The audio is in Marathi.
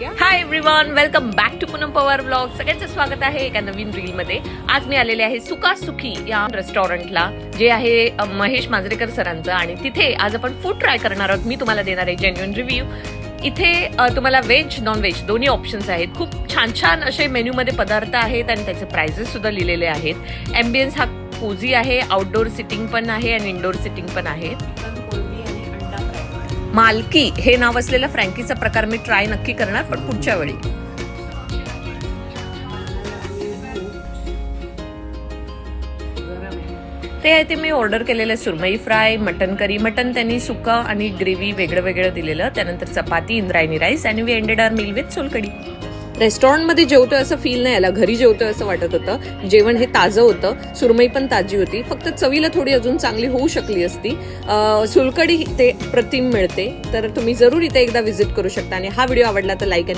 High everyone, welcome back to Poonam Pawar blog. सगळ्यांचं स्वागत आहे एका नवीन रील मध्ये. आज मी आलेले आहे सुका सुखी या रेस्टॉरंटला, जे आहे महेश मांजरेकर सरांचं, आणि तिथे आज आपण फूड ट्राय करणार आहोत. मी तुम्हाला देणार आहे जेन्युइन रिव्ह्यू. इथे तुम्हाला व्हेज नॉन व्हेज दोन्ही ऑप्शन्स आहेत. खूप छान छान असे मेन्यू मध्ये पदार्थ आहेत आणि त्याचे प्राइजेस सुद्धा लिहिलेले आहेत. एम्बियन्स हा कोझी आहे, आउटडोर सिटिंग पण आहे आणि इनडोर सिटिंग पण आहे. मालकी हे नाव असलेला फ्रँकीचा प्रकार मी ट्राय नक्की करणार, पण पुढच्या वेळी. ते आहे ते मी ऑर्डर केलेलं सुरमई फ्राय, मटन करी. मटन त्यांनी सुका आणि ग्रेव्ही वेगळं वेगळं दिलेलं. त्यानंतर चपाती, इंद्रायणी राईस, आणि we ended our meal with solkadhi. रेस्टॉरंटमध्ये जेवतोय असं फील नाही आला, घरी जेवतोय असं वाटत होतं. जेवण हे ताजं होतं, सुरमई पण ताजी होती, फक्त चवीला थोडी अजून चांगली होऊ शकली असती. सोलकढी ते प्रतिम मिळते, तर तुम्ही जरूर इथे एकदा व्हिजिट करू शकता. आणि हा व्हिडिओ आवडला तर लाईक